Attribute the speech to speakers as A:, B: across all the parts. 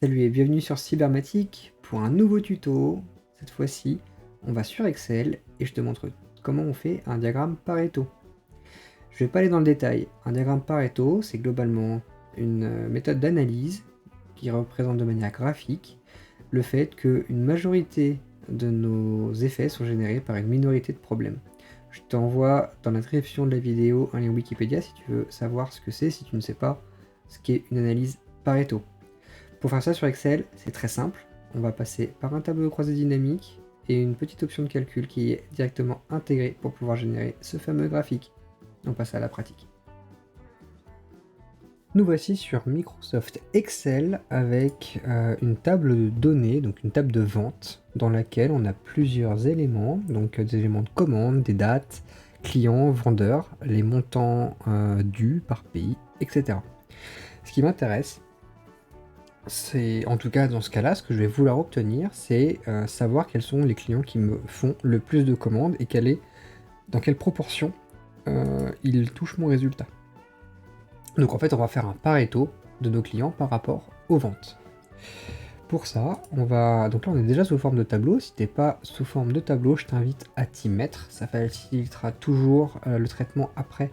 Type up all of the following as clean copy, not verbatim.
A: Salut et bienvenue sur Cybermatic pour un nouveau tuto. Cette fois-ci, on va sur Excel et je te montre comment on fait un diagramme Pareto. Je vais pas aller dans le détail. Un diagramme Pareto, c'est globalement une méthode d'analyse qui représente de manière graphique le fait qu'une majorité de nos effets sont générés par une minorité de problèmes. Je t'envoie dans la description de la vidéo un lien Wikipédia si tu veux savoir ce que c'est, si tu ne sais pas ce qu'est une analyse Pareto. Pour faire ça sur Excel, c'est très simple. On va passer par un tableau de croisée dynamique et une petite option de calcul qui est directement intégrée pour pouvoir générer ce fameux graphique. On passe à la pratique. Nous voici sur Microsoft Excel avec une table de données, donc une table de vente, dans laquelle on a plusieurs éléments, donc des éléments de commande, des dates, clients, vendeurs, les montants dus par pays, etc. Ce qui m'intéresse, c'est, en tout cas dans ce cas-là, ce que je vais vouloir obtenir, c'est savoir quels sont les clients qui me font le plus de commandes et dans quelle proportion ils touchent mon résultat. Donc en fait, on va faire un Pareto de nos clients par rapport aux ventes. Pour ça, donc là on est déjà sous forme de tableau. Si t'es pas sous forme de tableau, je t'invite à t'y mettre. Ça facilitera toujours le traitement après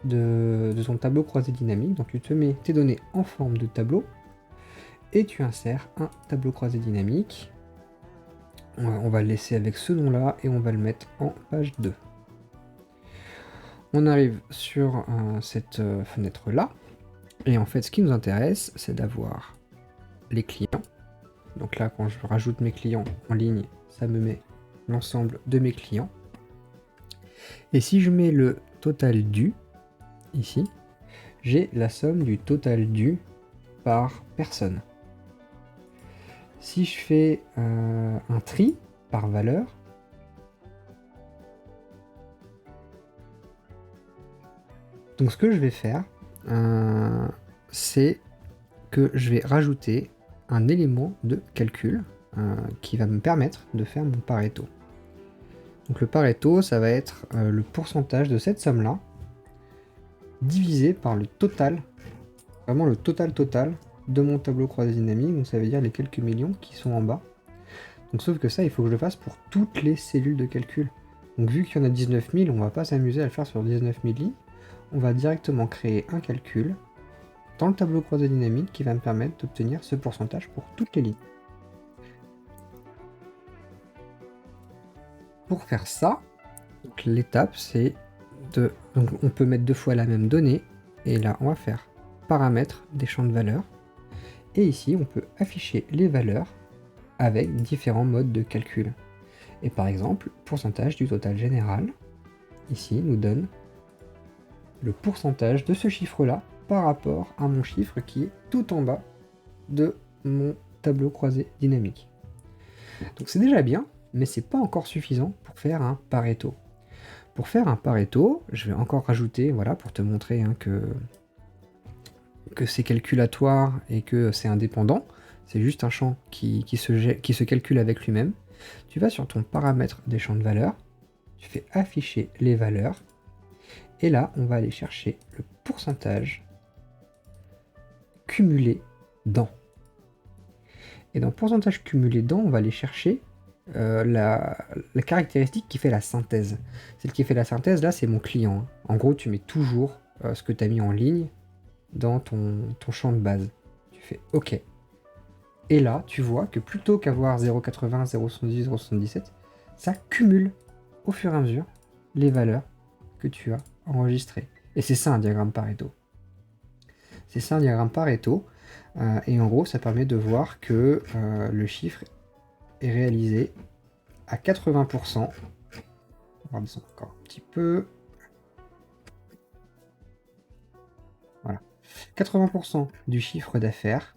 A: de ton tableau croisé dynamique. Donc tu te mets tes données en forme de tableau et tu insères un tableau croisé dynamique. On va le laisser avec ce nom-là et on va le mettre en page 2. On arrive sur cette fenêtre-là. Et en fait, ce qui nous intéresse, c'est d'avoir les clients. Donc là, quand je rajoute mes clients en ligne, ça me met l'ensemble de mes clients. Et si je mets le total dû, ici, j'ai la somme du total dû par personne. Si je fais un tri par valeur, donc ce que je vais faire, c'est que je vais rajouter un élément de calcul qui va me permettre de faire mon Pareto. Donc le Pareto, ça va être le pourcentage de cette somme-là divisé par le total, vraiment le total de mon tableau croisé dynamique, donc ça veut dire les quelques millions qui sont en bas. Donc sauf que ça, il faut que je le fasse pour toutes les cellules de calcul. Donc vu qu'il y en a 19 000, on va pas s'amuser à le faire sur 19 000 lignes, on va directement créer un calcul dans le tableau croisé dynamique qui va me permettre d'obtenir ce pourcentage pour toutes les lignes. Pour faire ça, l'étape c'est de... Donc on peut mettre deux fois la même donnée, et là on va faire paramètres des champs de valeurs, et ici on peut afficher les valeurs avec différents modes de calcul. Et par exemple, pourcentage du total général, ici nous donne le pourcentage de ce chiffre-là par rapport à mon chiffre qui est tout en bas de mon tableau croisé dynamique. Donc c'est déjà bien, mais c'est pas encore suffisant pour faire un Pareto. Pour faire un Pareto, je vais encore rajouter, voilà, pour te montrer que c'est calculatoire et que c'est indépendant. C'est juste un champ qui se calcule avec lui-même. Tu vas sur ton paramètre des champs de valeurs, tu fais afficher les valeurs, et là, on va aller chercher le pourcentage cumulé dans. Et dans pourcentage cumulé dans, on va aller chercher la caractéristique qui fait la synthèse. Celle qui fait la synthèse, là, c'est mon client. En gros, tu mets toujours ce que tu as mis en ligne dans ton champ de base. Tu fais OK. Et là, tu vois que plutôt qu'avoir 0,80, 0,70, 0,77, ça cumule au fur et à mesure les valeurs que tu as enregistrées. Et c'est ça un diagramme Pareto. C'est ça un diagramme Pareto. Et en gros, ça permet de voir que le chiffre est réalisé à 80%. On va descendre encore un petit peu. Voilà. 80% du chiffre d'affaires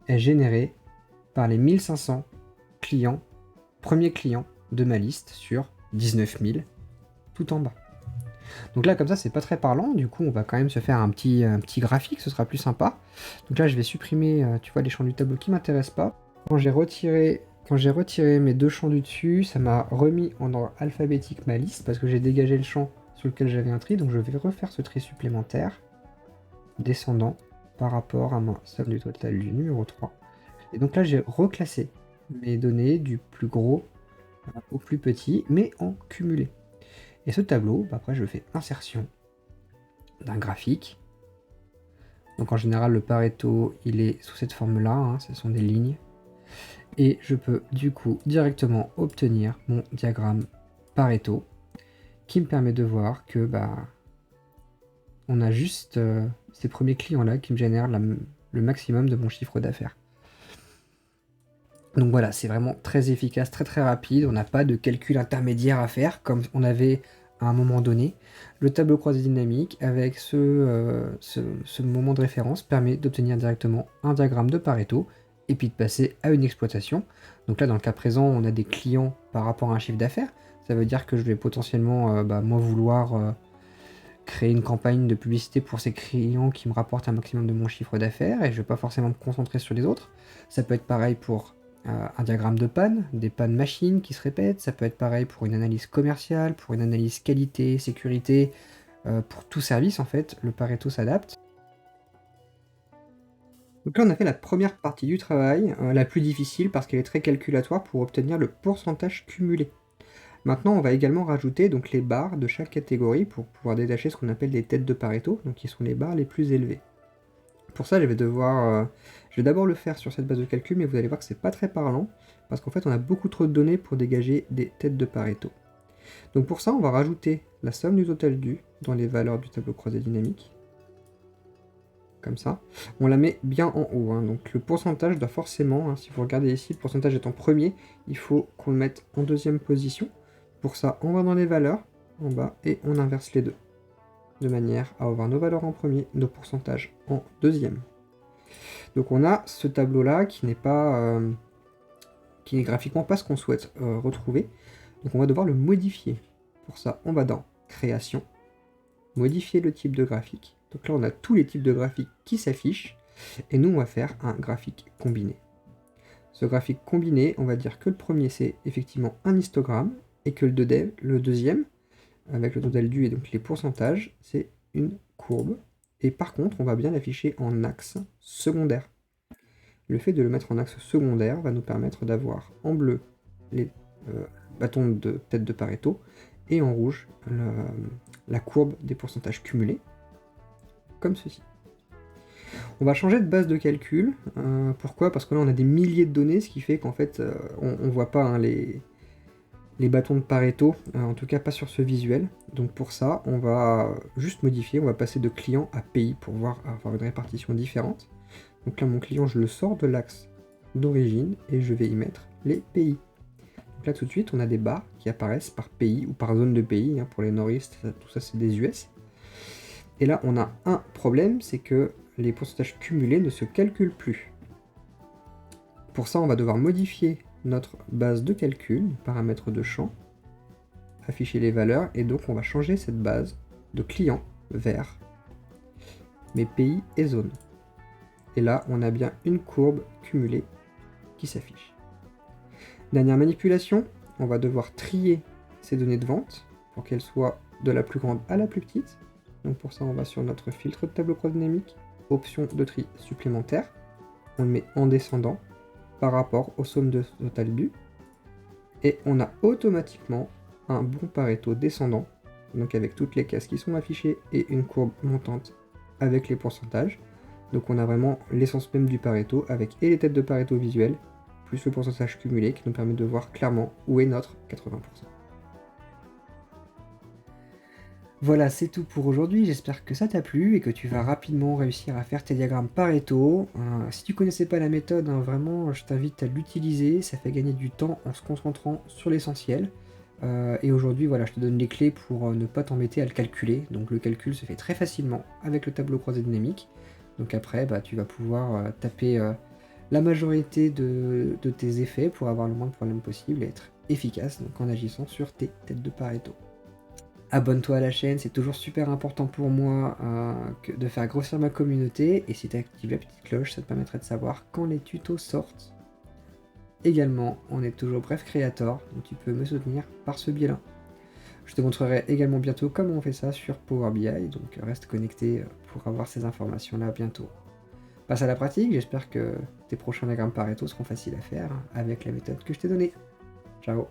A: est généré par les 1500 clients, premiers clients de ma liste sur 19 000, tout en bas. Donc là, comme ça, c'est pas très parlant. Du coup, on va quand même se faire un petit graphique, ce sera plus sympa. Donc là, je vais supprimer, tu vois, les champs du tableau qui m'intéressent pas. Quand j'ai retiré mes deux champs du dessus, ça m'a remis en ordre alphabétique ma liste parce que j'ai dégagé le champ sur lequel j'avais un tri. Donc je vais refaire ce tri supplémentaire, descendant. par rapport à ma somme du total du numéro 3. Et donc là, j'ai reclassé mes données du plus gros au plus petit, mais en cumulé. Et ce tableau, après je fais insertion d'un graphique. Donc en général, le Pareto, il est sous cette forme-là, hein, ce sont des lignes. Et je peux du coup directement obtenir mon diagramme Pareto, qui me permet de voir que on a juste ces premiers clients-là qui me génèrent le maximum de mon chiffre d'affaires. Donc voilà, c'est vraiment très efficace, très très rapide, on n'a pas de calcul intermédiaire à faire comme on avait à un moment donné. Le tableau croisé dynamique avec ce moment de référence permet d'obtenir directement un diagramme de Pareto et puis de passer à une exploitation. Donc là, dans le cas présent, on a des clients par rapport à un chiffre d'affaires. Ça veut dire que je vais potentiellement, moi, vouloir créer une campagne de publicité pour ces clients qui me rapportent un maximum de mon chiffre d'affaires et je ne vais pas forcément me concentrer sur les autres. Ça peut être pareil pour un diagramme de panne, des pannes machines qui se répètent, ça peut être pareil pour une analyse commerciale, pour une analyse qualité, sécurité, pour tout service en fait, le Pareto s'adapte. Donc là on a fait la première partie du travail, la plus difficile parce qu'elle est très calculatoire pour obtenir le pourcentage cumulé. Maintenant, on va également rajouter donc les barres de chaque catégorie pour pouvoir détacher ce qu'on appelle des têtes de Pareto, donc qui sont les barres les plus élevées. Pour ça, je vais d'abord le faire sur cette base de calcul, mais vous allez voir que c'est pas très parlant, parce qu'en fait, on a beaucoup trop de données pour dégager des têtes de Pareto. Donc pour ça, on va rajouter la somme du total dû dans les valeurs du tableau croisé dynamique. Comme ça. On la met bien en haut, hein. Donc le pourcentage doit forcément, hein, si vous regardez ici, le pourcentage est en premier, il faut qu'on le mette en deuxième position. Pour ça, on va dans les valeurs, en bas, et on inverse les deux. De manière à avoir nos valeurs en premier, nos pourcentages en deuxième. Donc on a ce tableau-là qui n'est graphiquement pas ce qu'on souhaite retrouver. Donc on va devoir le modifier. Pour ça, on va dans Création, modifier le type de graphique. Donc là, on a tous les types de graphiques qui s'affichent, et nous, on va faire un graphique combiné. Ce graphique combiné, on va dire que le premier, c'est effectivement un histogramme, et que le deuxième, avec le total dû et donc les pourcentages, c'est une courbe. Et par contre, on va bien l'afficher en axe secondaire. Le fait de le mettre en axe secondaire va nous permettre d'avoir en bleu les bâtons de tête de Pareto, et en rouge la courbe des pourcentages cumulés, comme ceci. On va changer de base de calcul. Pourquoi? Parce que là, on a des milliers de données, ce qui fait qu'en fait, on ne voit pas, hein, les bâtons de Pareto, en tout cas pas sur ce visuel. Donc pour ça, on va juste modifier, on va passer de client à pays pour avoir une répartition différente. Donc là, mon client, je le sors de l'axe d'origine et je vais y mettre les pays. Donc là, tout de suite, on a des barres qui apparaissent par pays ou par zone de pays. Hein, pour les nordistes, tout ça, c'est des US. Et là, on a un problème, c'est que les pourcentages cumulés ne se calculent plus. Pour ça, on va devoir modifier notre base de calcul, paramètres de champ, afficher les valeurs, et donc on va changer cette base de client vers mes pays et zones. Et là, on a bien une courbe cumulée qui s'affiche. Dernière manipulation, on va devoir trier ces données de vente pour qu'elles soient de la plus grande à la plus petite. Donc pour ça, on va sur notre filtre de tableau croisé dynamique, option de tri supplémentaire. On le met en descendant par rapport aux sommes de total dû. Et on a automatiquement un bon Pareto descendant, donc avec toutes les cases qui sont affichées et une courbe montante avec les pourcentages. Donc on a vraiment l'essence même du Pareto avec et les têtes de Pareto visuelles, plus le pourcentage cumulé qui nous permet de voir clairement où est notre 80%. Voilà, c'est tout pour aujourd'hui, j'espère que ça t'a plu et que tu vas rapidement réussir à faire tes diagrammes Pareto. Si tu connaissais pas la méthode, hein, vraiment, je t'invite à l'utiliser, ça fait gagner du temps en se concentrant sur l'essentiel. Et aujourd'hui, voilà, je te donne les clés pour ne pas t'embêter à le calculer. Donc le calcul se fait très facilement avec le tableau croisé dynamique. Donc après, tu vas pouvoir taper la majorité de tes effets pour avoir le moins de problèmes possible et être efficace donc en agissant sur tes têtes de Pareto. Abonne-toi à la chaîne, c'est toujours super important pour moi de faire grossir ma communauté, et si tu actives la petite cloche, ça te permettrait de savoir quand les tutos sortent. Également, on est toujours Bref Creator, donc tu peux me soutenir par ce biais-là. Je te montrerai également bientôt comment on fait ça sur Power BI, donc reste connecté pour avoir ces informations-là bientôt. passe à la pratique, j'espère que tes prochains diagrammes Pareto seront faciles à faire avec la méthode que je t'ai donnée. Ciao!